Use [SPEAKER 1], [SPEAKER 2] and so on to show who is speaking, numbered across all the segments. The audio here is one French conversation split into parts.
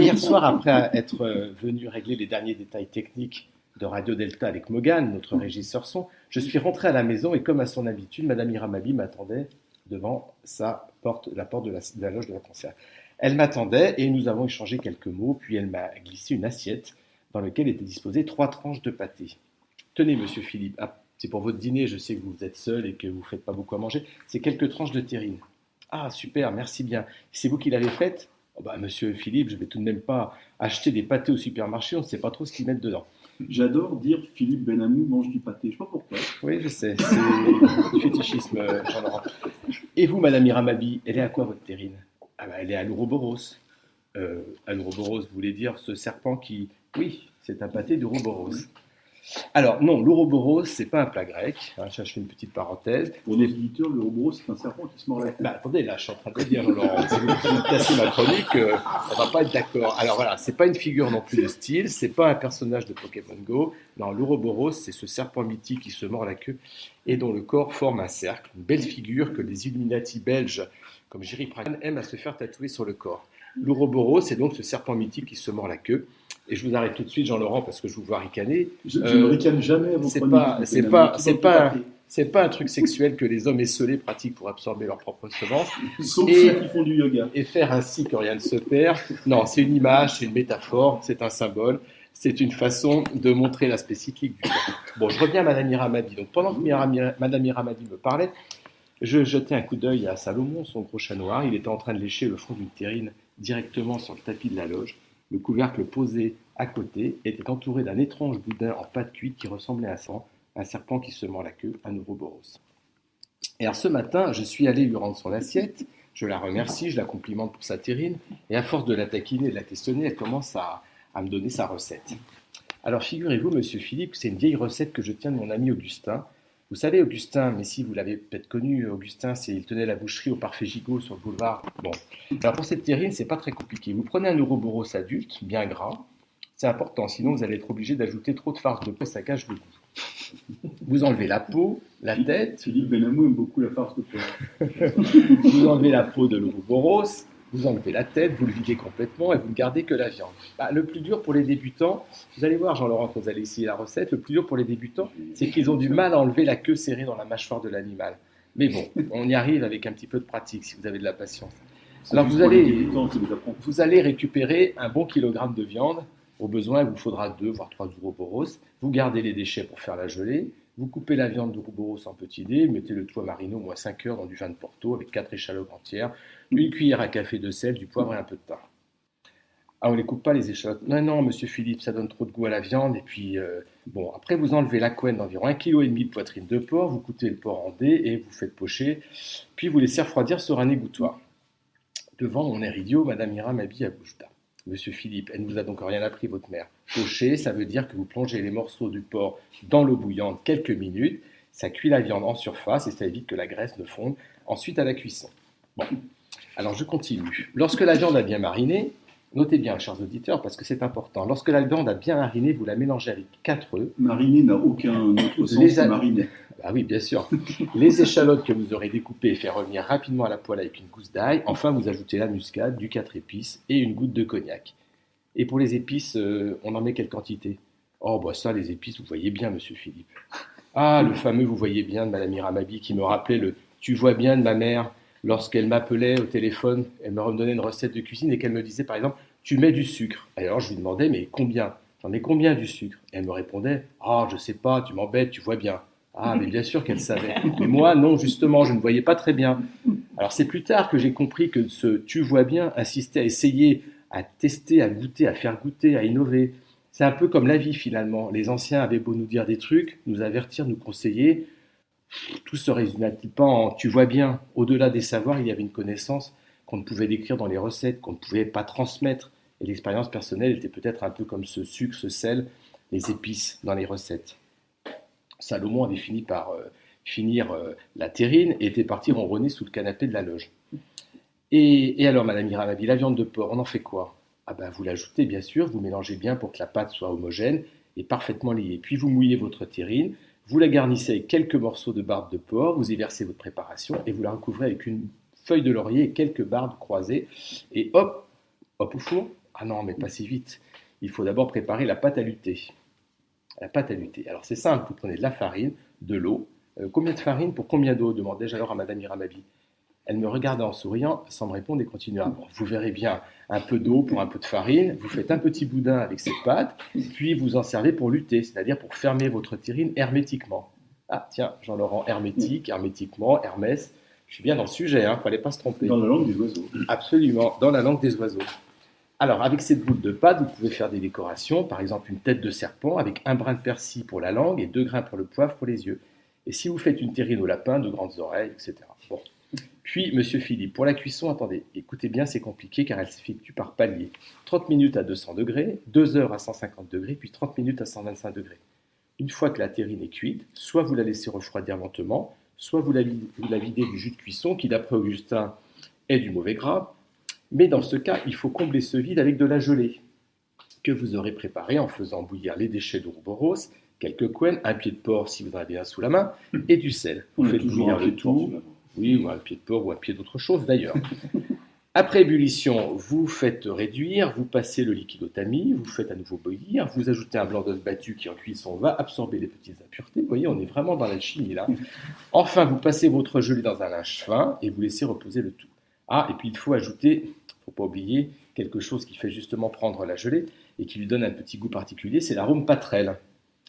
[SPEAKER 1] hier soir, après être venu régler les derniers détails techniques de Radio Delta avec Mogan, notre régisseur son, je suis rentré à la maison et comme à son habitude, Madame Iramabi m'attendait devant la porte de la loge de la concert. Elle m'attendait et nous avons échangé quelques mots, puis elle m'a glissé une assiette dans laquelle étaient disposées 3 tranches de pâté. Tenez, monsieur Philippe, c'est pour votre dîner, je sais que vous êtes seul et que vous ne faites pas beaucoup à manger, c'est quelques tranches de terrine. Ah, super, merci bien. C'est vous qui l'avez faite? Oh bah, monsieur Philippe, je ne vais tout de même pas acheter des pâtés au supermarché, on ne sait pas trop ce qu'ils mettent dedans.
[SPEAKER 2] J'adore dire Philippe Benamou mange du pâté, je ne sais pas pourquoi.
[SPEAKER 1] Oui, je sais, c'est du fétichisme, Jean-Laurent. Et vous, madame Iramabi, elle est à quoi votre terrine? Ah bah, elle est à l'Ouroboros. À l'Ouroboros, vous voulez dire ce serpent qui... Oui, c'est un pâté d'Ouroboros. Alors, non, l'Ouroboros, c'est pas un plat grec. Hein, je fais une petite parenthèse.
[SPEAKER 2] Pour nos éditeurs, l'Ouroboros, c'est un serpent qui se mord la tête.
[SPEAKER 1] Bah, attendez, là, je suis en train de le dire, Laurent. Si vous cassez ma chronique, on va pas être d'accord. Alors voilà, c'est pas une figure non plus de style, c'est pas un personnage de Pokémon Go. Non, l'Ouroboros, c'est ce serpent mythique qui se mord la queue et dont le corps forme un cercle. Une belle figure que les Illuminati belges, comme Jerry Pragan, aiment à se faire tatouer sur le corps. L'Ouroboros, c'est donc ce serpent mythique qui se mord la queue. Et je vous arrête tout de suite, Jean-Laurent, parce que je vous vois ricaner.
[SPEAKER 2] Je ne ricane jamais à vos chroniques.
[SPEAKER 1] C'est pas un truc sexuel que les hommes esselés pratiquent pour absorber leur propre semence.
[SPEAKER 2] Sauf ceux qui font du yoga.
[SPEAKER 1] Et faire ainsi que rien ne se perd. Non, c'est une image, c'est une métaphore, c'est un symbole. C'est une façon de montrer l'aspect cyclique du corps. Bon, je reviens à Madame Iramabi. Donc, pendant que Madame Iramabi me parlait, je jetais un coup d'œil à Salomon, son gros chat noir. Il était en train de lécher le fond d'une terrine directement sur le tapis de la loge. Le couvercle posé à côté était entouré d'un étrange boudin en pâte cuite qui ressemblait à un serpent qui se mord la queue, un Ouroboros. Et alors ce matin, je suis allé lui rendre son assiette, je la remercie, je la complimente pour sa terrine, et à force de la taquiner et de la questionner, elle commence à me donner sa recette. Alors figurez-vous, monsieur Philippe, que c'est une vieille recette que je tiens de mon ami Augustin. Vous savez, Augustin, mais si vous l'avez peut-être connu, Augustin, il tenait la boucherie au Parfait Gigot sur le boulevard. Bon, alors pour cette terrine, c'est pas très compliqué. Vous prenez un Ouroboros adulte, bien gras, c'est important, sinon vous allez être obligé d'ajouter trop de farce de porc, ça cache le goût. Vous enlevez la peau, la tête.
[SPEAKER 2] Philippe Benamou aime beaucoup la farce de porc.
[SPEAKER 1] Vous enlevez la peau de l'Ouroboros, vous enlevez la tête, vous le videz complètement et vous ne gardez que la viande. Bah, le plus dur pour les débutants, vous allez voir Jean-Laurent quand vous allez essayer la recette, le plus dur pour les débutants, c'est qu'ils ont du mal à enlever la queue serrée dans la mâchoire de l'animal. Mais bon, on y arrive avec un petit peu de pratique si vous avez de la patience. Alors vous allez récupérer un bon kilogramme de viande. Au besoin, il vous faudra 2 voire 3 Ouroboros. Vous gardez les déchets pour faire la gelée. Vous coupez la viande d'Ouroboros en petits dés, mettez le tout à mariner au moins 5 heures dans du vin de Porto avec 4 échalotes entières, une cuillère à café de sel, du poivre et un peu de thym. Ah, on ne les coupe pas les échalotes? Non, non, monsieur Philippe, ça donne trop de goût à la viande. Et puis, bon, après vous enlevez la couenne d'environ 1,5 kg de poitrine de porc, vous coupez le porc en dés et vous faites pocher, puis vous laissez refroidir sur un égouttoir. Devant mon air idiot, Madame Iramabi à bouche bas. Monsieur Philippe, elle ne vous a donc rien appris, votre mère. Pocher, ça veut dire que vous plongez les morceaux du porc dans l'eau bouillante quelques minutes, ça cuit la viande en surface et ça évite que la graisse ne fonde ensuite à la cuisson. Bon, alors je continue. Lorsque la viande a bien mariné, notez bien, chers auditeurs, parce que c'est important, lorsque la viande a bien mariné, vous la mélangez avec 4 œufs.
[SPEAKER 2] Mariner n'a aucun autre sens que mariner.
[SPEAKER 1] Ah oui, bien sûr. Les échalotes que vous aurez découpées et fait revenir rapidement à la poêle avec une gousse d'ail. Enfin, vous ajoutez la muscade, du 4 épices et une goutte de cognac. Et pour les épices, on en met quelle quantité? Oh, bah ça, les épices, vous voyez bien, monsieur Philippe. Ah, le fameux vous voyez bien de Madame Iramabi qui me rappelait le tu vois bien de ma mère lorsqu'elle m'appelait au téléphone, elle me redonnait une recette de cuisine et qu'elle me disait par exemple tu mets du sucre. Et alors je lui demandais mais combien? J'en mets combien du sucre? Et elle me répondait ah, je sais pas, tu m'embêtes, tu vois bien. Ah, mais bien sûr qu'elle savait. Mais moi, non, justement, je ne voyais pas très bien. Alors, c'est plus tard que j'ai compris que ce « tu vois bien » insistait à essayer, à tester, à goûter, à faire goûter, à innover. C'est un peu comme la vie, finalement. Les anciens avaient beau nous dire des trucs, nous avertir, nous conseiller. Tout se résumait-il pas en « tu vois bien ». Au-delà des savoirs, il y avait une connaissance qu'on ne pouvait décrire dans les recettes, qu'on ne pouvait pas transmettre. Et l'expérience personnelle était peut-être un peu comme ce sucre, ce sel, les épices dans les recettes. Salomon avait fini par finir la terrine et était parti ronronner sous le canapé de la loge. Et alors, Madame Iramabi, la viande de porc, on en fait quoi? Ah ben, vous l'ajoutez, bien sûr, vous mélangez bien pour que la pâte soit homogène et parfaitement liée. Puis vous mouillez votre terrine, vous la garnissez avec quelques morceaux de barbe de porc, vous y versez votre préparation et vous la recouvrez avec une feuille de laurier et quelques barbes croisées. Et hop, hop au four. Ah non, mais pas si vite. Il faut d'abord préparer la pâte à lutter. La pâte à lutter. Alors c'est simple, vous prenez de la farine, de l'eau. Combien de farine pour combien d'eau demandai-je alors à Madame Iramabi. Elle me regarda en souriant, sans me répondre et continua. Bon, vous verrez bien, un peu d'eau pour un peu de farine, vous faites un petit boudin avec cette pâte, puis vous en servez pour lutter, c'est-à-dire pour fermer votre terrine hermétiquement. Ah tiens, Jean-Laurent, hermétique, hermétiquement, Hermès, je suis bien dans le sujet, il ne fallait pas se tromper.
[SPEAKER 2] Dans la langue des oiseaux.
[SPEAKER 1] Absolument, dans la langue des oiseaux. Alors, avec cette boule de pâte, vous pouvez faire des décorations, par exemple une tête de serpent avec un brin de persil pour la langue et 2 grains pour le poivre pour les yeux. Et si vous faites une terrine au lapin, de grandes oreilles, etc. Bon. Puis, Monsieur Philippe, pour la cuisson, attendez, écoutez bien, c'est compliqué car elle s'effectue par palier. 30 minutes à 200 degrés, 2 heures à 150 degrés, puis 30 minutes à 125 degrés. Une fois que la terrine est cuite, soit vous la laissez refroidir lentement, soit vous la videz du jus de cuisson qui, d'après Augustin, est du mauvais gras. Mais dans ce cas, il faut combler ce vide avec de la gelée, que vous aurez préparée en faisant bouillir les déchets d'Ouroboros, quelques couennes, un pied de porc si vous en avez un sous la main, et du sel. Vous faites bouillir le tout. Oui, ou un pied de porc ou un pied d'autre chose d'ailleurs. Après ébullition, vous faites réduire, vous passez le liquide au tamis, vous faites à nouveau bouillir, vous ajoutez un blanc d'œuf battu qui en cuisson va absorber les petites impuretés. Vous voyez, on est vraiment dans l'alchimie là. Enfin, vous passez votre gelée dans un linge fin et vous laissez reposer le tout. Ah, et puis il faut ajouter, il ne faut pas oublier, quelque chose qui fait justement prendre la gelée et qui lui donne un petit goût particulier, c'est l'arôme patrelle,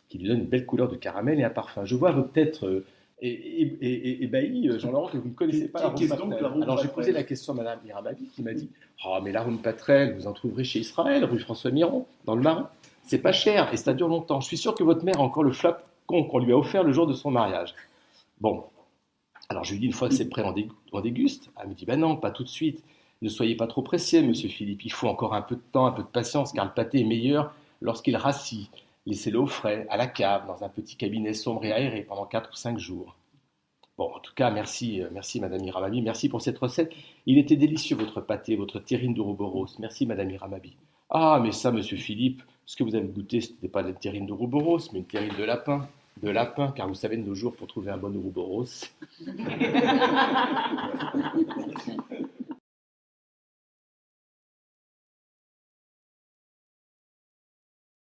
[SPEAKER 1] qui lui donne une belle couleur de caramel et un parfum. Je vois votre tête ébahi, Jean-Laurent, que vous ne connaissez pas l'arôme patrelle. Alors j'ai posé la question à Madame Iramabi qui m'a dit « Oh, mais l'arôme patrelle, vous en trouverez chez Israël, rue François Miron, dans le Marin. C'est pas cher et ça dure longtemps. Je suis sûr que votre mère a encore le flacon qu'on lui a offert le jour de son mariage. » Bon. Alors je lui dis une fois que c'est prêt, on déguste. Elle me dit, ben non, pas tout de suite. Ne soyez pas trop pressé, monsieur Philippe. Il faut encore un peu de temps, un peu de patience, car le pâté est meilleur lorsqu'il rassit. Laissez-le au frais, à la cave, dans un petit cabinet sombre et aéré pendant 4 ou 5 jours. Bon, en tout cas, merci Madame Iramabi, merci pour cette recette. Il était délicieux votre pâté, votre terrine d'Ouroboros. Merci Madame Iramabi. Ah, mais ça, monsieur Philippe, ce que vous avez goûté, ce n'était pas de la terrine d'Ouroboros, mais une terrine de lapin. De lapin, car vous savez, de nos jours, pour trouver un bon Ouroboros.